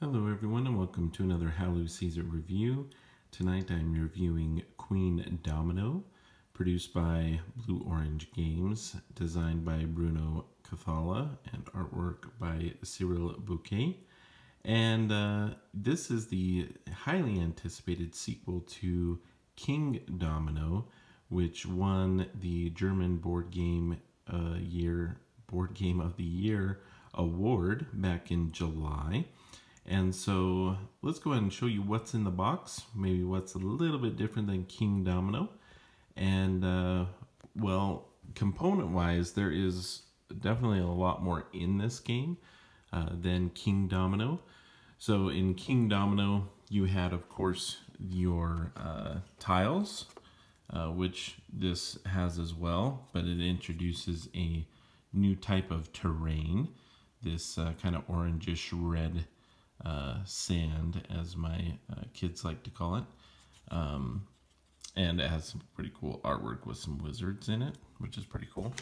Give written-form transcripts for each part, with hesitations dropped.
Hello everyone and welcome to another Halloween Caesar review. Tonight I'm reviewing Queendomino, produced by Blue Orange Games, designed by Bruno Cathala, and artwork by Cyril Bouquet. And this is the highly anticipated sequel to Kingdomino, which won the German Board Game of the Year award back in July. And so let's go ahead and show you what's in the box, maybe what's a little bit different than Kingdomino. And well, component-wise, there is definitely a lot more in this game than Kingdomino. So in Kingdomino, you had, of course, your tiles, which this has as well, but it introduces a new type of terrain, this kind of orangish red sand, as my kids like to call it. And it has some pretty cool artwork with some wizards in it, which is pretty cool.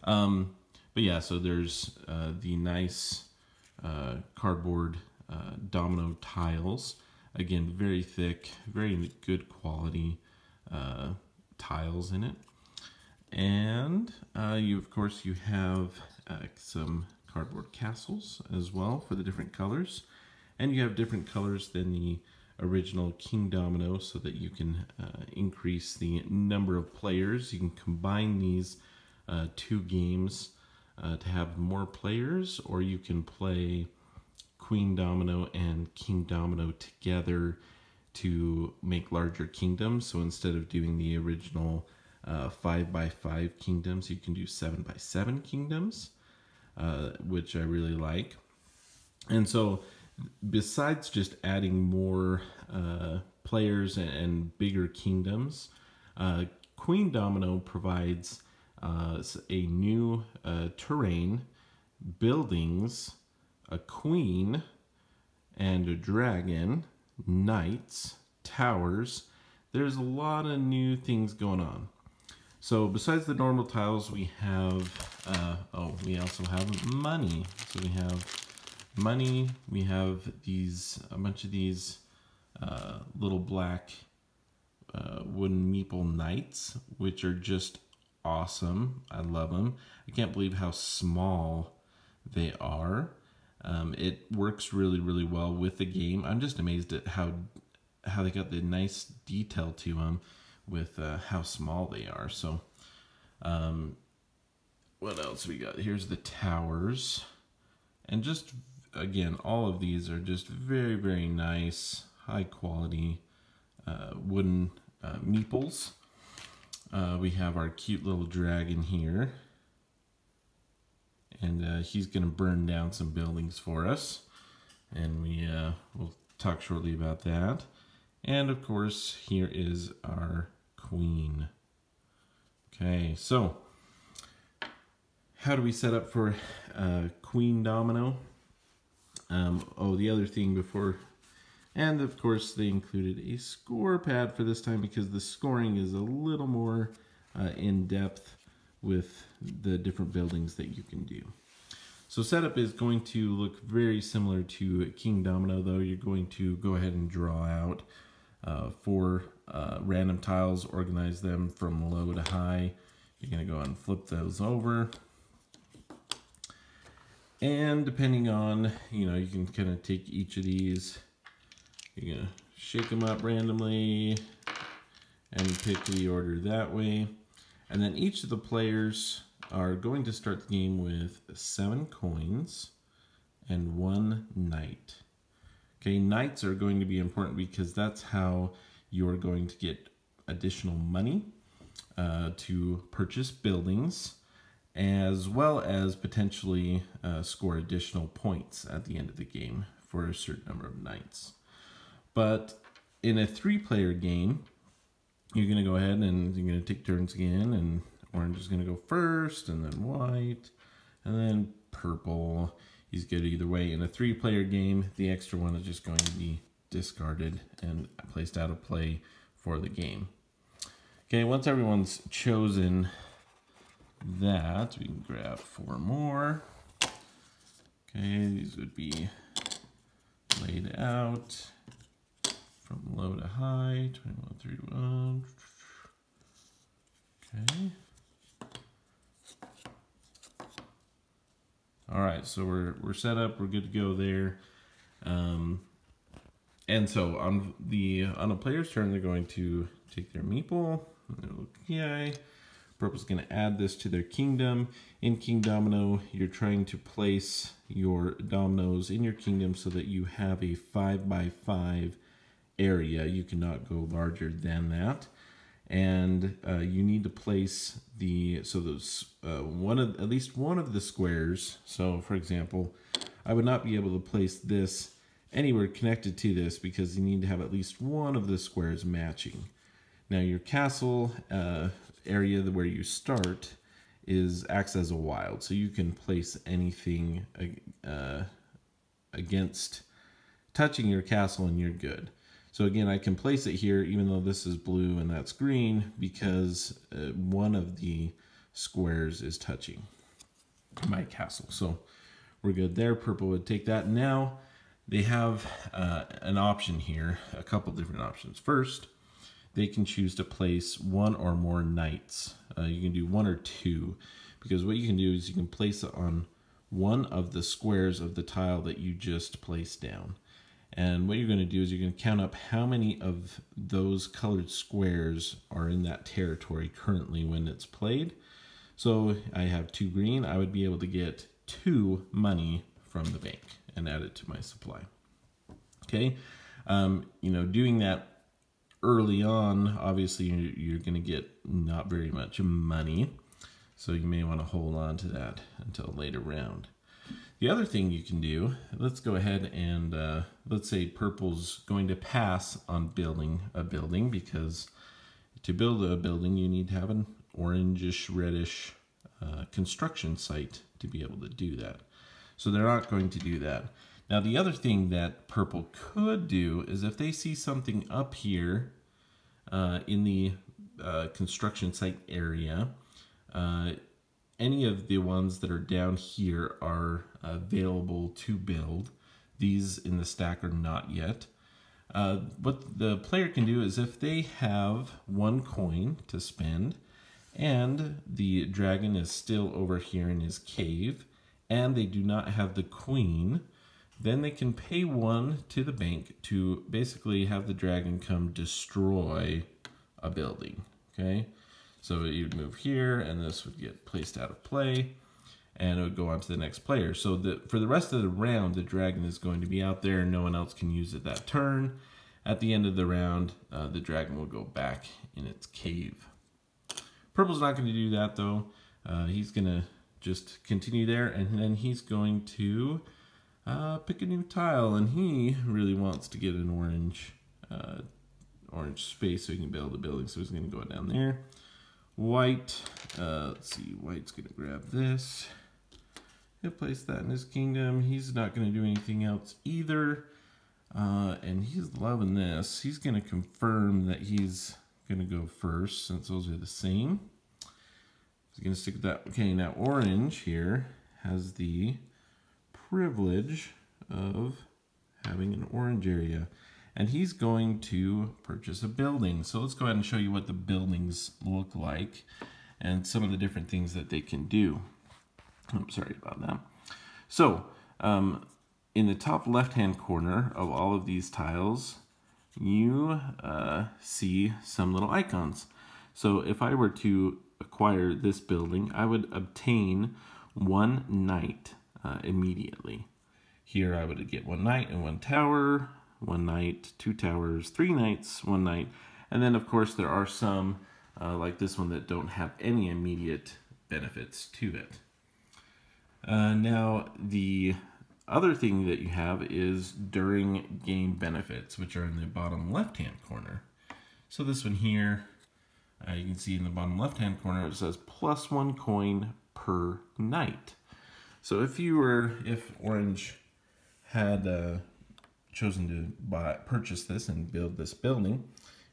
But yeah, so there's the nice cardboard domino tiles. Again, very thick, very good quality tiles in it. And of course you have some cardboard castles as well for the different colors. And you have different colors than the original Kingdomino so that you can increase the number of players. You can combine these two games to have more players, or you can play Queendomino and Kingdomino together to make larger kingdoms. So instead of doing the original 5x5 kingdoms, you can do 7x7 kingdoms, which I really like. And so besides just adding more players and bigger kingdoms, Queendomino provides a new terrain, buildings, a queen, and a dragon, knights, towers. There's a lot of new things going on. So besides the normal tiles, we have, we also have money. So we have money, we have a bunch of these little black wooden meeple knights, which are just awesome. I love them. I can't believe how small they are. It works really, really well with the game. I'm just amazed at how they got the nice detail to them with how small they are. So what else we got? Here's the towers. And just, again, all of these are just very, very nice, high quality wooden meeples. We have our cute little dragon here. And he's going to burn down some buildings for us. And we'll talk shortly about that. And of course, here is our queen. Okay, so how do we set up for Queendomino? The other thing before, and of course they included a score pad for this time because the scoring is a little more in depth with the different buildings that you can do. So setup is going to look very similar to Kingdomino, though. You're going to go ahead and draw out 4 random tiles, organize them from low to high. You're going to go and flip those over. And depending on, you can kind of take each of these, you're going to shake them up randomly and pick the order that way. And then each of the players are going to start the game with 7 coins and 1 knight. Okay, knights are going to be important because that's how you're going to get additional money to purchase buildings, as well as potentially score additional points at the end of the game for a certain number of knights. But in a 3-player game, you're going to go ahead and you're going to take turns again, and orange is going to go first, and then white, and then purple. He's good either way. In a 3-player game, the extra one is just going to be discarded and placed out of play for the game. Okay, once everyone's chosen that, we can grab 4 more. Okay, these would be laid fade out from low to high, 21, 31. Okay. All right, so we're set up. We're good to go there. And so on a player's turn, they're going to take their meeple. Okay. Purple's going to add this to their kingdom. In Queendomino, you're trying to place your dominoes in your kingdom so that you have a 5x5 area. You cannot go larger than that. And you need to place at least one of the squares. So for example, I would not be able to place this anywhere connected to this because you need to have at least one of the squares matching. Now your castle area where you start acts as a wild, so you can place anything against touching your castle and you're good. So again, I can place it here even though this is blue and that's green because one of the squares is touching my castle. So we're good there. Purple would take that. Now they have an option here, a couple different options. First, they can choose to place one or more knights. You can do one or two, because what you can do is you can place it on one of the squares of the tile that you just placed down. And what you're going to do is you're going to count up how many of those colored squares are in that territory currently when it's played. So I have 2 green. I would be able to get 2 money from the bank and add it to my supply. Okay, doing that early on, obviously you're going to get not very much money, so you may want to hold on to that until a later round. The other thing you can do, let's go ahead and let's say purple's going to pass on building a building, because to build a building you need to have an orangish reddish construction site to be able to do that. So they're not going to do that. Now the other thing that purple could do is if they see something up here in the construction site area, any of the ones that are down here are available to build. These in the stack are not yet. What the player can do is if they have 1 coin to spend and the dragon is still over here in his cave and they do not have the queen, then they can pay 1 to the bank to basically have the dragon come destroy a building. Okay, so you'd move here and this would get placed out of play and it would go on to the next player. So for the rest of the round, the dragon is going to be out there and no one else can use it that turn. At the end of the round, the dragon will go back in its cave. Purple's not going to do that though. He's going to just continue there, and then he's going to pick a new tile, and he really wants to get an orange space so he can build a building. So he's going to go down there. White, let's see, white's going to grab this. He'll place that in his kingdom. He's not going to do anything else either. And he's loving this. He's going to confirm that he's going to go first since those are the same. He's going to stick with that. Okay, now orange here has the privilege of having an orange area. And he's going to purchase a building. So let's go ahead and show you what the buildings look like and some of the different things that they can do. I'm sorry about that. So in the top left-hand corner of all of these tiles, you see some little icons. So if I were to acquire this building, I would obtain 1 knight immediately. Here I would get 1 knight and 1 tower, 1 knight, 2 towers, 3 knights, 1 knight. And then of course there are some like this one that don't have any immediate benefits to it. Now the other thing that you have is during game benefits, which are in the bottom left-hand corner. So this one here, you can see in the bottom left-hand corner, it says +1 coin per knight. So if Orange had chosen to purchase this and build this building,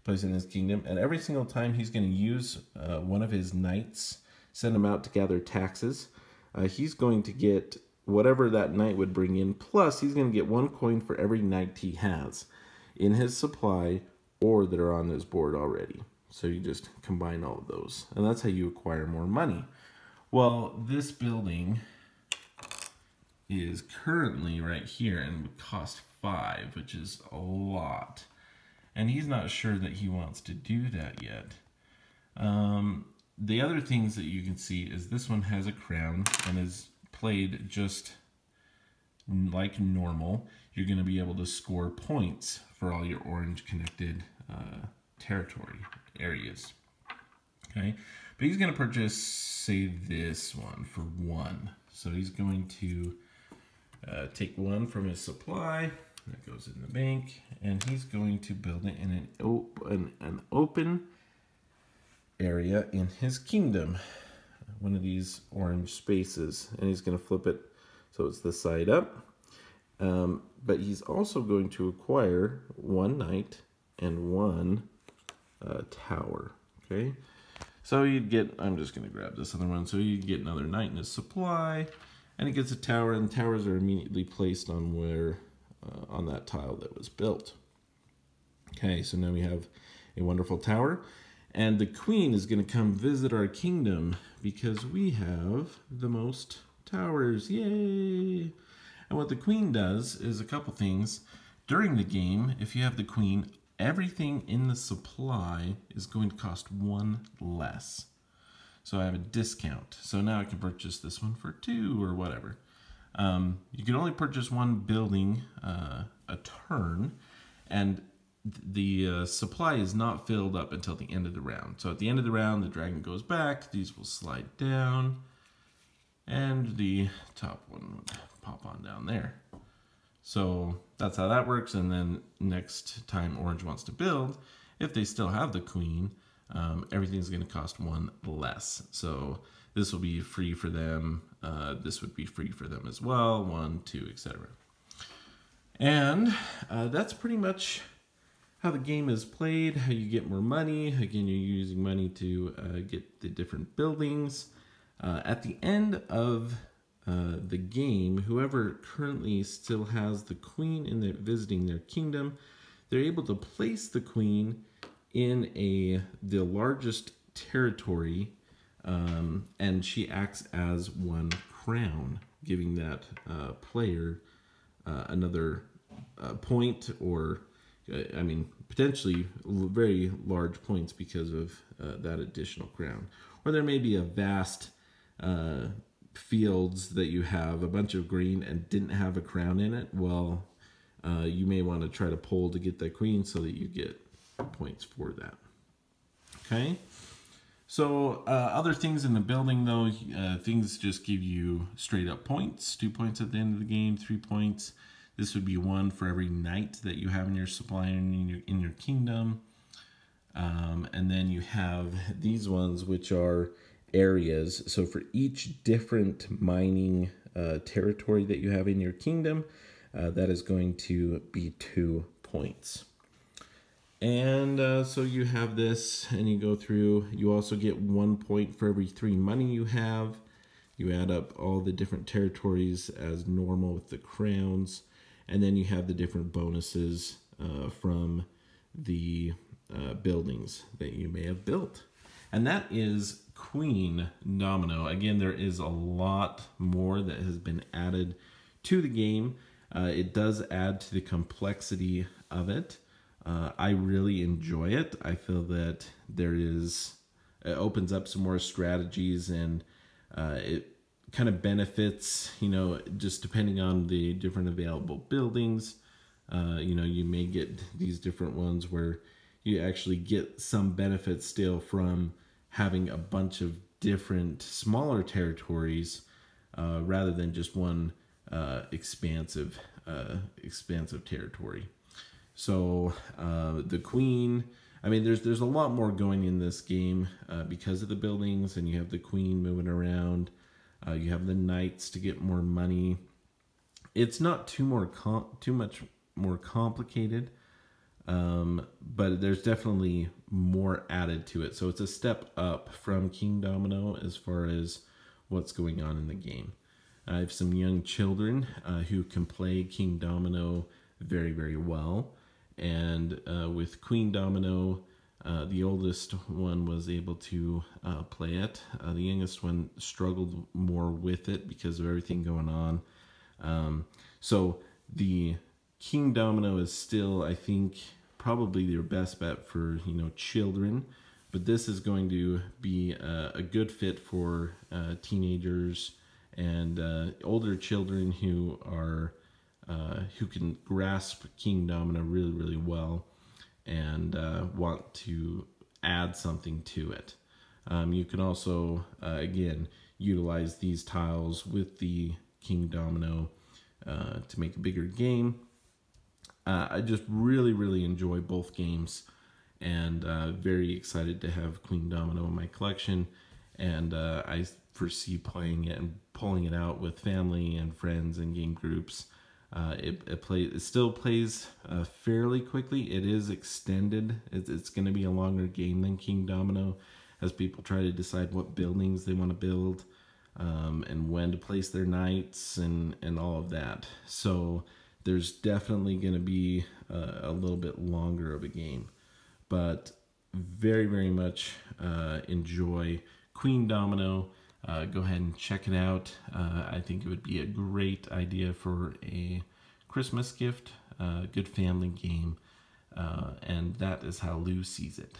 place it in his kingdom, and every single time he's going to use one of his knights, send them out to gather taxes, he's going to get whatever that knight would bring in, plus he's going to get 1 coin for every knight he has in his supply or that are on his board already. So you just combine all of those, and that's how you acquire more money. Well, this building is currently right here and would cost 5, which is a lot. And he's not sure that he wants to do that yet. The other things that you can see is this one has a crown and is played just like normal. You're going to be able to score points for all your orange connected territory areas. Okay, but he's going to purchase, say, this one for 1. So he's going to take 1 from his supply. That goes in the bank, and he's going to build it in an open area in his kingdom, one of these orange spaces, and he's going to flip it so it's the side up. But he's also going to acquire 1 knight and 1 tower. Okay, so you'd get, I'm just going to grab this other one, so you'd get another knight in his supply, and he gets a tower, and towers are immediately placed on where on that tile that was built. Okay, so now we have a wonderful tower, and the queen is going to come visit our kingdom because we have the most towers. Yay! And what the queen does is a couple things. During the game, if you have the queen, everything in the supply is going to cost 1 less. So I have a discount. So now I can purchase this one for 2 or whatever. You can only purchase 1 building a turn, and the supply is not filled up until the end of the round. So at the end of the round, the dragon goes back, these will slide down, and the top one would pop on down there. So that's how that works, and then next time Orange wants to build, if they still have the queen, everything's going to cost 1 less. So this will be free for them, this would be free for them as well, 1, 2, etc. And that's pretty much how the game is played, how you get more money. Again, you're using money to get the different buildings. At the end of the game, whoever currently still has the queen in visiting their kingdom, they're able to place the queen in the largest territory, and she acts as 1 crown, giving that player another point, or I mean, potentially very large points because of that additional crown. Or there may be a vast fields that you have a bunch of green and didn't have a crown in it. Well, you may want to try to pull to get that queen so that you get points for that. Okay, so other things in the building though, things just give you straight up points. 2 points at the end of the game, 3 points. This would be 1 for every knight that you have in your supply and in your kingdom. And then you have these ones, which are areas. So for each different mining territory that you have in your kingdom, that is going to be 2 points. And so you have this, and you go through. You also get 1 point for every 3 money you have. You add up all the different territories as normal with the crowns. And then you have the different bonuses from the buildings that you may have built. And that is Queendomino. Again, there is a lot more that has been added to the game. It does add to the complexity of it. I really enjoy it. I feel that it opens up some more strategies, and it kind of benefits, just depending on the different available buildings. You may get these different ones where you actually get some benefits still from having a bunch of different smaller territories rather than just one expansive territory. So the queen, I mean, there's a lot more going in this game because of the buildings, and you have the queen moving around. You have the knights to get more money. It's not too much more complicated, but there's definitely more added to it. So it's a step up from Queendomino as far as what's going on in the game. I have some young children who can play Kingdomino very, very well. And with Queendomino, the oldest one was able to play it. The youngest one struggled more with it because of everything going on. So the Kingdomino is still, I think, probably your best bet for, children. But this is going to be a good fit for teenagers and older children who are who can grasp Kingdomino really, really well and want to add something to it. You can also, again, utilize these tiles with the Kingdomino to make a bigger game. I just really, really enjoy both games, and very excited to have Queendomino in my collection. And I foresee playing it and pulling it out with family and friends and game groups. It still plays fairly quickly. It is extended. It's going to be a longer game than Kingdomino, as people try to decide what buildings they want to build, and when to place their knights and all of that. So there's definitely going to be a little bit longer of a game, but very, very much enjoy Queendomino. Go ahead and check it out. I think it would be a great idea for a Christmas gift, good family game, and that is how Lou sees it.